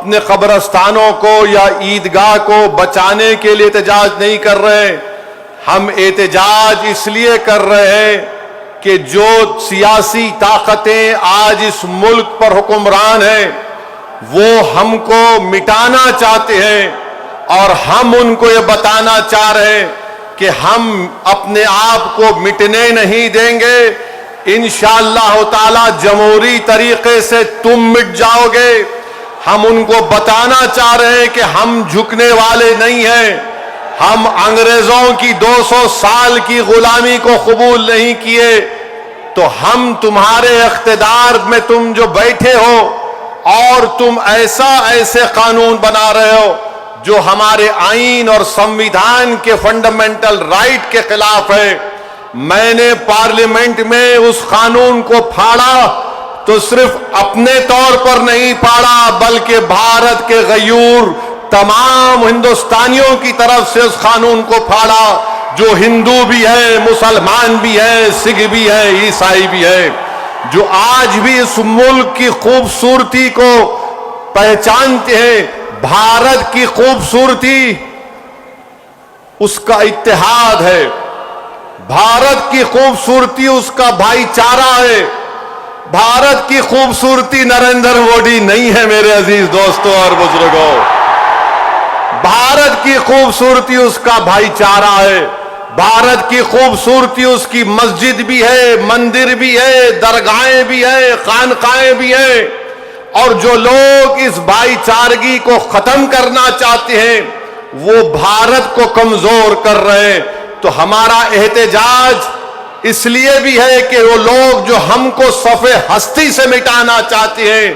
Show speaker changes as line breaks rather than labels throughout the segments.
اپنے قبرستانوں کو یا عیدگاہ کو بچانے کے لیے احتجاج نہیں کر رہے، ہم احتجاج اس لیے کر رہے ہیں کہ جو سیاسی طاقتیں آج اس ملک پر حکمران ہیں وہ ہم کو مٹانا چاہتے ہیں، اور ہم ان کو یہ بتانا چاہ رہے ہیں کہ ہم اپنے آپ کو مٹنے نہیں دیں گے۔ انشاءاللہ تعالی جمہوری طریقے سے تم مٹ جاؤ گے۔ ہم ان کو بتانا چاہ رہے ہیں کہ ہم جھکنے والے نہیں ہیں، ہم انگریزوں کی 200 سال کی غلامی کو قبول نہیں کیے، تو ہم تمہارے اقتدار میں تم جو بیٹھے ہو اور تم ایسے قانون بنا رہے ہو جو ہمارے آئین اور سمویدھان کے فنڈامنٹل رائٹ کے خلاف ہے۔ میں نے پارلیمنٹ میں اس قانون کو پھاڑا تو صرف اپنے طور پر نہیں پھاڑا بلکہ بھارت کے غیور تمام ہندوستانیوں کی طرف سے اس قانون کو پھاڑا، جو ہندو بھی ہے، مسلمان بھی ہے، سکھ بھی ہے، عیسائی بھی ہے، جو آج بھی اس ملک کی خوبصورتی کو پہچانتے ہیں۔ بھارت کی خوبصورتی اس کا اتحاد ہے، بھارت کی خوبصورتی اس کا بھائی چارہ ہے، بھارت کی خوبصورتی نریندر مودی نہیں ہے میرے عزیز دوستوں اور بزرگوں، بھارت کی خوبصورتی اس کا بھائی چارہ ہے، بھارت کی خوبصورتی اس کی مسجد بھی ہے، مندر بھی ہے، درگاہیں بھی ہے، خانقاہیں بھی ہیں، اور جو لوگ اس بھائی چارگی کو ختم کرنا چاہتے ہیں وہ بھارت کو کمزور کر رہے ہیں۔ تو ہمارا احتجاج اس لیے بھی ہے کہ وہ لوگ جو ہم کو صف ہستی سے مٹانا چاہتے ہیں،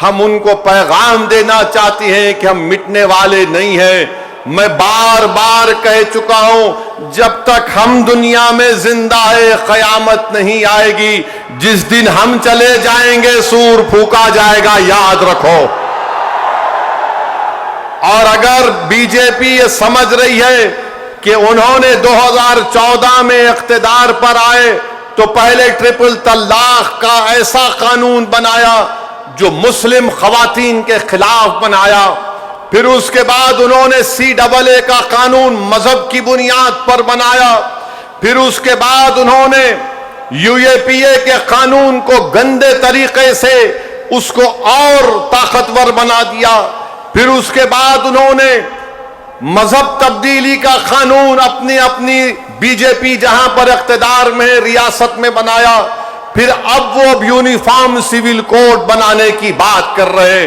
ہم ان کو پیغام دینا چاہتے ہیں کہ ہم مٹنے والے نہیں ہیں۔ میں بار بار کہہ چکا ہوں، جب تک ہم دنیا میں زندہ ہے قیامت نہیں آئے گی، جس دن ہم چلے جائیں گے سور پھونکا جائے گا، یاد رکھو۔ اور اگر بی جے پی یہ سمجھ رہی ہے کہ انہوں نے 2014 میں اقتدار پر آئے تو پہلے ٹرپل طلاق کا ایسا قانون بنایا جو مسلم خواتین کے خلاف بنایا، پھر اس کے بعد انہوں نے CAA کا قانون مذہب کی بنیاد پر بنایا، پھر اس کے بعد انہوں نے UAPA کے قانون کو گندے طریقے سے اس کو اور طاقتور بنا دیا، پھر اس کے بعد انہوں نے مذہب تبدیلی کا قانون اپنی بی جے پی جہاں پر اقتدار میں ریاست میں بنایا، پھر اب وہ یونیفارم سول کوڈ بنانے کی بات کر رہے ہیں۔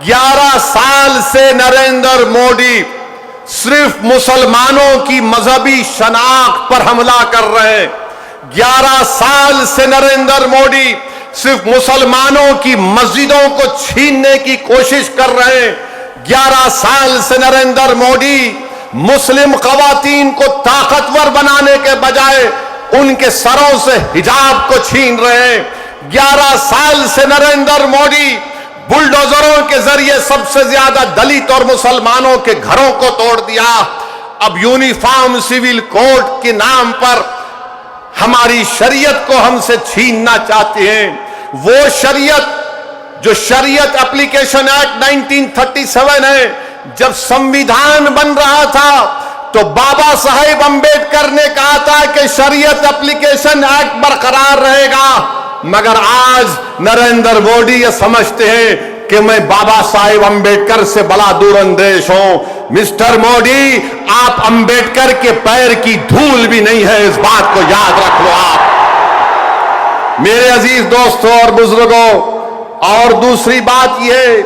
11 سال سے نریندر مودی صرف مسلمانوں کی مذہبی شناخت پر حملہ کر رہے ہیں، 11 سال سے نریندر مودی صرف مسلمانوں کی مسجدوں کو چھیننے کی کوشش کر رہے ہیں، 11 سال سے نریندر مودی مسلم خواتین کو طاقتور بنانے کے بجائے ان کے سروں سے حجاب کو چھین رہے ہیں، 11 سال سے نریندر مودی بلڈوزروں کے ذریعے سب سے زیادہ دلت اور مسلمانوں کے گھروں کو توڑ دیا۔ اب یونیفارم سول کوڈ کے نام پر ہماری شریعت کو ہم سے چھیننا چاہتے ہیں، وہ شریعت جو شریعت اپلیکیشن ایکٹ 1937 ہے۔ جب سمویدھان بن رہا تھا تو بابا صاحب امبیڈکر نے کہا تھا کہ شریعت اپلیکیشن ایکٹ برقرار رہے گا، مگر آج نریندر مودی یہ سمجھتے ہیں کہ میں بابا صاحب امبیڈکر سے بڑا دور اندیش ہوں۔ مسٹر مودی، آپ امبیڈکر کے پیر کی دھول بھی نہیں ہے، اس بات کو یاد رکھ لو آپ میرے عزیز دوستوں اور بزرگوں۔ اور دوسری بات یہ ہے